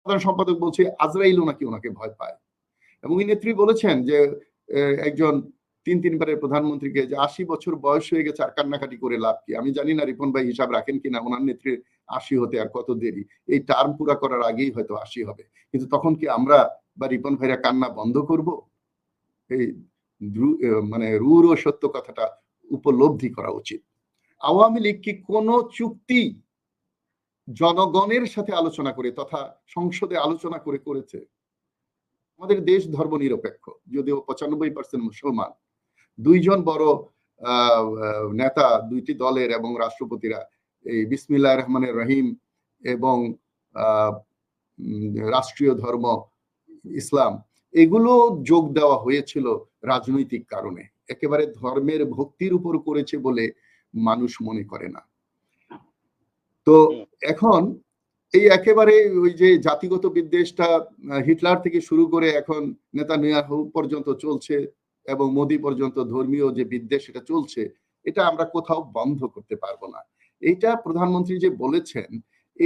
সাধারণ সম্পাদক বলছে আজরাইলও নাকি ওনাকে ভয় পায়। এবং এই নেত্রী বলেছেন যে একজন তিনবারের প্রধানমন্ত্রীকে যে ৮০ বছর বয়স হয়ে গেছে আর কান্নাকাটি করে লাভ কি? আমি জানি না রিপন ভাই হিসাব রাখেন কিনা ওনার নেত্রীর ৮০ হতে আর কত দেরি। এই টার্ম পুরা করার আগেই হয়তো ৮০ হবে। কিন্তু তখন কি আমরা বা রিপন ভাইরা কান্না বন্ধ করব? এই মানে রূঢ় ও সত্য কথাটা উপলব্ধি করা উচিত। আওয়ামী লীগ কি কোন চুক্তি জনগণের সাথে আলোচনা করে তথা সংসদে আলোচনা করে করেছে? আমাদের দেশ ধর্মনিরপেক্ষ, যদিও ৯৫% মুসলমান। দুইজন বড় নেতা দুইটি দলের এবং রাষ্ট্রপতিরা এই বিসমিল্লাহির রহমানির রহিম এবং রাষ্ট্রীয় ধর্ম ইসলাম এগুলো যোগ দেওয়া হয়েছিল রাজনৈতিক কারণে, একেবারে ধর্মের ভক্তির উপর করেছে বলে মানুষ মনে করে না। তো এখন এই একেবারে ওই যে জাতিগত বিদ্বেষটা হিটলার থেকে শুরু করে এখন নেতানিয়াহু পর্যন্ত চলছে এবং মোদি পর্যন্ত ধর্মীয় যে বিদ্বেষ এটা চলছে, এটা আমরা কোথাও বন্ধ করতে পারবো না। এইটা প্রধানমন্ত্রী যে বলেছেন,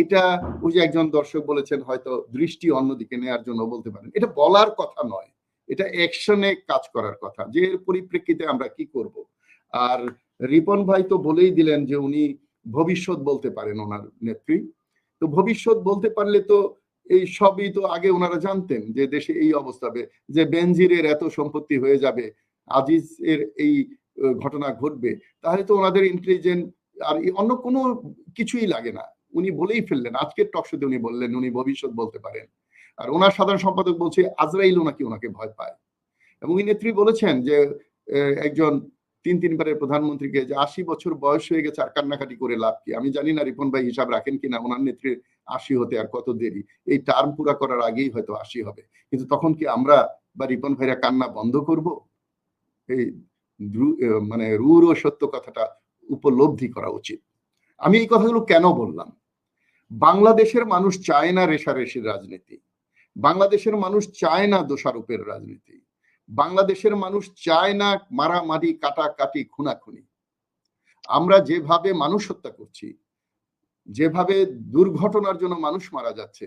এটা ওই যে একজন দর্শক বলেছেন হয়তো দৃষ্টি অন্যদিকে নেয়ার জন্য বলতে পারেন, এটা বলার কথা নয়, এটা অ্যাকশনে কাজ করার কথা, যে এর পরিপ্রেক্ষিতে আমরা কি করব। আর রিপন ভাই তো বলেই দিলেন যে উনি ভবিষ্যৎ বলতে পারেন ওনার নেত্রী। তো ভবিষ্যৎ বলতে পারলে তো এই সবই তো আগে ওনারা জানতেন যে দেশে এই অবস্থা হবে, যে বেনজিরের এত সম্পত্তি হয়ে যাবে, আজিজের এই ঘটনা ঘটবে, তাহলে তো ওনাদের ইন্টেলিজেন্ট আর অন্য কোনো কিছুই লাগে না। উনি বলেই ফেললেন, আজকের টকশোতে উনি বললেন উনি ভবিষ্যৎ বলতে পারেন। আর ওনার সাধারণ সম্পাদক বলছে আজরাইলও নাকি ওনাকে ভয় পায়। এবং এই নেত্রী বলেছেন যে একজন তিনবারের প্রধানমন্ত্রীকে যে ৮০ বছর বয়স হয়ে গেছে আর কান্নাকাটি করে লাভ কি? আমি জানি না রিপন ভাই হিসাব রাখেন কিনা ওনার নেত্রীর ৮০ হতে আর কত দেরি। এই টার্ম পুরা করার আগেই হয়তো ৮০ হবে। কিন্তু তখন কি আমরা বা রিপন ভাইরা কান্না বন্ধ করব? এই মানে রূঢ় ও সত্য কথাটা উপলব্ধি করা উচিত। আমি এই কথাগুলো কেন বললাম? বাংলাদেশের মানুষ চায় না রেষারেষির রাজনীতি, বাংলাদেশের মানুষ চায় না দোষারোপের রাজনীতি, বাংলাদেশের মানুষ চায় না মারামারি, কাটাকাটি, খুনাখুনি। আমরা যেভাবে মানুষ হত্যা করছি, যেভাবে দুর্ঘটনার জন্য মানুষ মারা যাচ্ছে,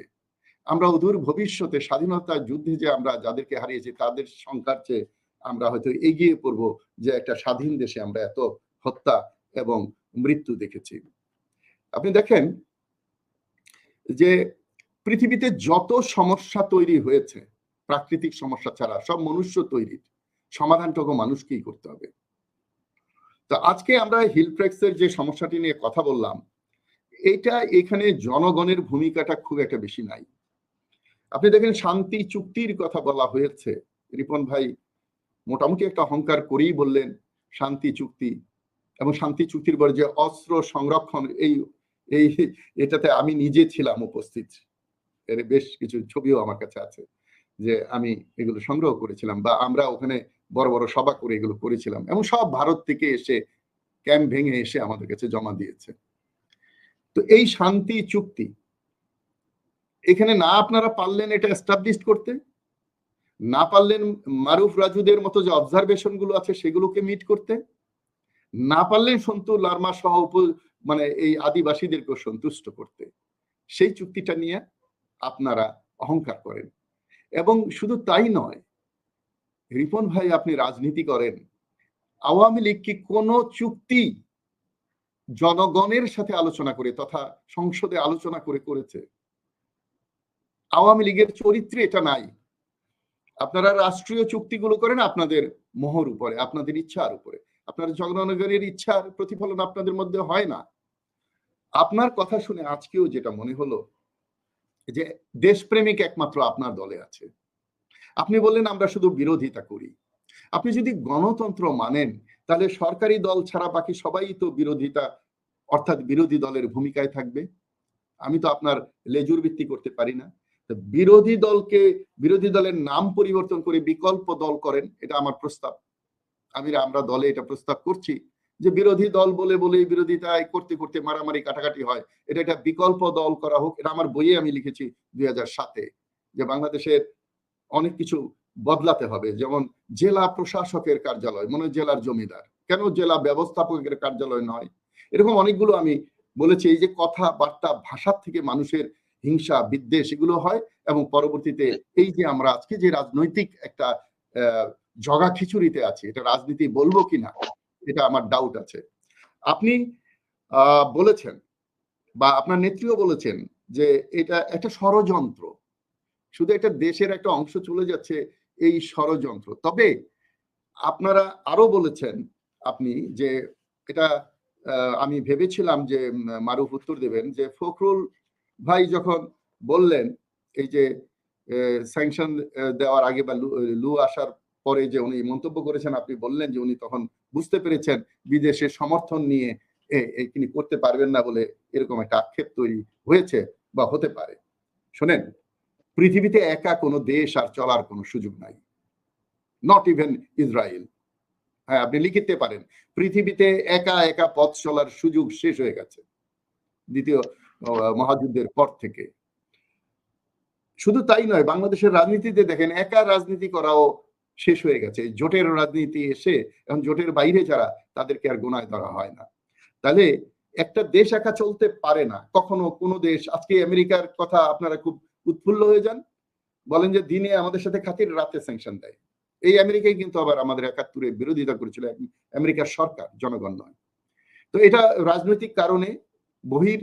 আমরা অদূর ভবিষ্যতে স্বাধীনতার যুদ্ধে যে আমরা যাদেরকে হারিয়েছি তাদের সংখ্যার চেয়ে আমরা হয়তো এগিয়ে পড়ব, যে একটা স্বাধীন দেশে আমরা এত হত্যা এবং মৃত্যু দেখেছি। আপনি দেখেন যে পৃথিবীতে যত সমস্যা তৈরি হয়েছে, প্রাকৃতিক সমস্যা ছাড়া সব মনুষ্য তৈরি, সমাধানটুকু মানুষকেই করতে হবে। তো আজকে আমরা হিলট্রেক্সের যে সমস্যাটি নিয়ে কথা বললাম, এটা এখানে জনগণের ভূমিকাটা খুব একটা বেশি নাই। আপনি দেখেন শান্তি চুক্তির কথা বলা হয়েছে, রিপন ভাই মোটামুটি একটা অহংকার করেই বললেন শান্তি চুক্তি, এবং শান্তি চুক্তির পরে যে অস্ত্র সংরক্ষণ, এই এটাতে আমি নিজে ছিলাম উপস্থিত, এর বেশ কিছু ছবিও আমার কাছে আছে, যে আমি এগুলো সংগ্রহ করেছিলাম বা আমরা ওখানে বড় বড় সভা করে এগুলো করেছিলাম, এবং সব ভারত থেকে এসে ক্যাম্প ভেঙে এসে আমাদের কাছে জমা দিয়েছে। তো এই শান্তি চুক্তি এখানে না আপনারা পারলেন এটা এস্টাবলিশ করতে, না পারলেন মারুফ রাজুদের মতো যে অবজারভেশন গুলো আছে সেগুলোকে মিট করতে, না পারলেন সন্তু লার্মা সহ মানে এই আদিবাসীদেরকে সন্তুষ্ট করতে। সেই চুক্তিটা নিয়ে আপনারা অহংকার করেন। এবং শুধু তাই নয়, রিপন ভাই আপনি রাজনীতি করেন, আওয়ামী লীগ কি কোন চুক্তি জনগণের সাথে আলোচনা করে তথা সংসদে আলোচনা করে করেছে? আওয়ামী লীগের চরিত্রে এটা নাই। আপনারা রাষ্ট্রীয় চুক্তিগুলো করেন আপনাদের মোহর উপরে, আপনাদের ইচ্ছার উপরে, আপনার জনগণের ইচ্ছার প্রতিফলন আপনাদের মধ্যে হয় না। আপনার কথা শুনে আজকেও যেটা মনে হলো যে দেশপ্রেমিক একমাত্র আপনার দলে আছে। আপনি বললেন আমরা শুধু বিরোধিতা করি। আপনি যদি গণতন্ত্র মানেন তাহলে সরকারি দল ছাড়া বাকি সবাই তো বিরোধিতা অর্থাৎ বিরোধী দলের ভূমিকায় থাকবে। আমি তো আপনার লেজুর ভিত্তি করতে পারি না। বিরোধী দলকে, বিরোধী দলের নাম পরিবর্তন করে বিকল্প দল করেন, এটা আমার প্রস্তাব। আমরা দলে এটা প্রস্তাব করছি যে বিরোধী দল বলে বলে বিরোধিতায় করতে করতে মারামারি কাটাকাটি হয়, এটা একটা বিকল্প দল করা হোক। এটা আমার বইয়ে আমি লিখেছি 2007-এ, যে বাংলাদেশের অনেক কিছু বদলাতে হবে। যেমন জেলা প্রশাসকের কার্যালয়, মনে হয় জেলার জমিদার, কেন জেলা ব্যবস্থাপকের কার্যালয় নয়? এরকম অনেকগুলো আমি বলেছি। এই যে কথাবার্তা, ভাষার থেকে মানুষের হিংসা বিদ্বেষ এগুলো হয়, এবং পরবর্তীতে এই যে আমরা আজকে যে রাজনৈতিক একটা জগা খিচুড়িতে আছি, এটা রাজনীতি বলবো কিনা এটা আমার ডাউট আছে। আপনি বলেছেন বা আপনার নেত্রীও বলেছেন যে এটা একটা ষড়যন্ত্র, শুধু একটা দেশের একটা অংশ চলে যাচ্ছে এই ষড়যন্ত্র। তবে আপনারা আরো বলেছেন আপনি যে এটা আমি ভেবেছিলাম যে মারুফ উত্তর দেবেন, যে ফখরুল ভাই যখন বললেন এই যে স্যাংশন দেওয়ার আগে বা লু আসার পরে যে উনি মন্তব্য করেছেন, আপনি বললেন যে উনি তখন বুঝতে পেরেছেন বিদেশের সমর্থন নিয়ে তিনি করতে পারবেন না বলে এরকম একটা আক্ষেপ তৈরি হয়েছে বা হতে পারে। শোনেন, পৃথিবীতে একা কোনো দেশ আর চলার কোনো সুযোগ নাই, নট ইভেন ইসরায়েল। হ্যাঁ, আপনি লিখিতে পারেন পৃথিবীতে একা একা পথ চলার সুযোগ শেষ হয়ে গেছে দ্বিতীয় মহাযুদ্ধের পর থেকে। শুধু তাই নয়, বাংলাদেশের রাজনীতিতে দেখেন একা রাজনীতি করাও শেষ হয়ে গেছে। জোটের রাজনীতি এসে এখন জোটের বাইরে যারা, তাদেরকে আর গোনায় ধরা হয় না। তাহলে একটা দেশ একা চলতে পারে না কখনো কোনো দেশ। আজকে আমেরিকার কথা আপনারা খুব উৎফুল্ল হয়ে যান, বলেন যে দিনে আমাদের সাথে খাতির, রাতে স্যাংশন দেয়। এই আমেরিকায় কিন্তু আবার আমাদের ৭১-এ বিরোধিতা করেছিল আমেরিকার সরকার, জনগণ নয়। তো এটা রাজনৈতিক কারণে, বহির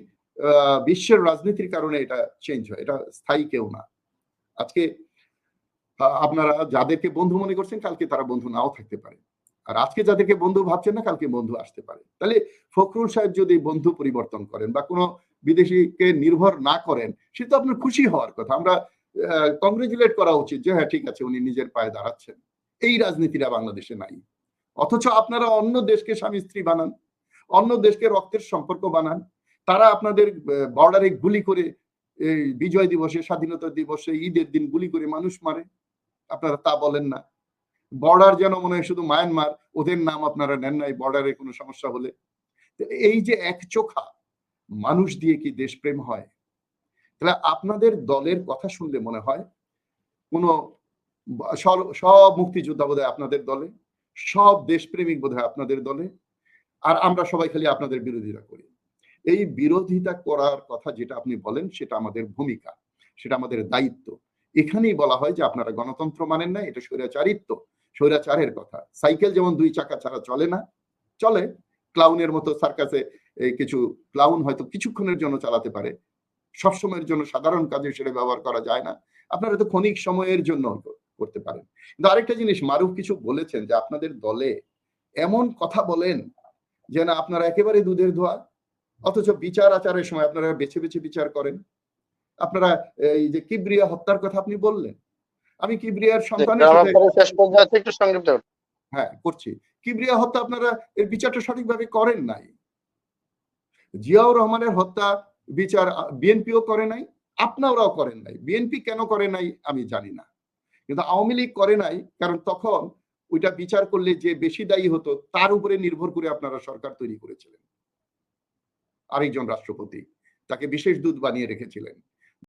বিশ্বের রাজনীতির কারণে এটা চেঞ্জ হয়, এটা স্থায়ী কেউ না। আজকে আপনারা যাদেরকে বন্ধু মনে করছেন, কালকে তারা বন্ধু নাও থাকতে পারে, আর আজকে যাদেরকে বন্ধু ভাবছেন না, কালকে বন্ধু আসতে পারে। তাহলে ফখরুল সাহেব যদি বন্ধু পরিবর্তন করেন বা কোনো বিদেশিকে নির্ভর না করেন, সেটা আপনার খুশি হওয়ার কথা। আমরা কংগ্রেচুলেট করা উচিত যে হ্যাঁ ঠিক আছে, উনি নিজের পায়ে দাঁড়াচ্ছেন। এই রাজনীতিটা বাংলাদেশে নাই। অথচ আপনারা অন্য দেশকে স্বামী স্ত্রী বানান, অন্য দেশকে রক্তের সম্পর্ক বানান। তারা আপনাদের বর্ডারে গুলি করে, বিজয় দিবসে, স্বাধীনতা দিবসে, ঈদের দিন গুলি করে মানুষ মারে, আপনারা তা বলেন না। বর্ডার যেন মনে হয় শুধু মায়ানমার, ওদের নাম আপনারা নেন নাই বর্ডারে কোনো সমস্যা হলে। এই যে এক চোখা মানুষ দিয়ে কি দেশপ্রেম হয়? তাহলে আপনাদের দলের কথা শুনলে মনে হয় কোনো সব মুক্তিযোদ্ধা বোধহয় আপনাদের দলে, সব দেশপ্রেমিক বোধহয় আপনাদের দলে, আর আমরা সবাই খালি আপনাদের বিরোধিতা করি। এই বিরোধিতা করার কথা যেটা আপনি বলেন, সেটা আমাদের ভূমিকা, সেটা আমাদের দায়িত্ব। এখানেই বলা হয় যে আপনারা গণতন্ত্র মানেন না, এটা স্বৈরাচারিত্ব, স্বৈরাচারের কথা। সাইকেল যেমন ২ চাকা ছাড়া চলে না, চলে ক্লাউনের মতো সার্কাসে কিছু ক্লাউন হয়তো কিছুক্ষণের জন্য চালাতে পারে, সবসময়ের জন্য সাধারণ কাজে সেটা ব্যবহার করা যায় না। আপনারা তো ক্ষণিক সময়ের জন্য করতে পারেন। কিন্তু আরেকটা জিনিস মারুফ কিছু বলেছেন যে আপনাদের দলে এমন কথা বলেন যে না আপনারা একেবারে দুধের ধোয়া, অথচ বিচার আচারের সময় আপনারা বেছে বেছে বিচার করেন। আপনারা এই যে কিবরিয়া হত্যার কথা আপনি বললেন, আমি কিবরিয়ার সন্তানের সাথে একটু সংক্ষিপ্ত হ্যাঁ করছি। কিবরিয়া হত্যা আপনারা এর বিচারটা সঠিকভাবে করেন নাই। জিয়াউর রহমানের হত্যা বিচার বিএনপিও করে নাই, আপনারাও করেন নাই। বিএনপি কেন করে নাই আমি জানি না, কিন্তু আওয়ামী লীগ করে নাই, কারণ তখন ওইটা বিচার করলে যে বেশি দায়ী হতো তার উপরে নির্ভর করে আপনারা সরকার তৈরি করেছিলেন। আরেকজন রাষ্ট্রপতি, তাকে বিশেষ দূত বানিয়ে রেখেছিলেন।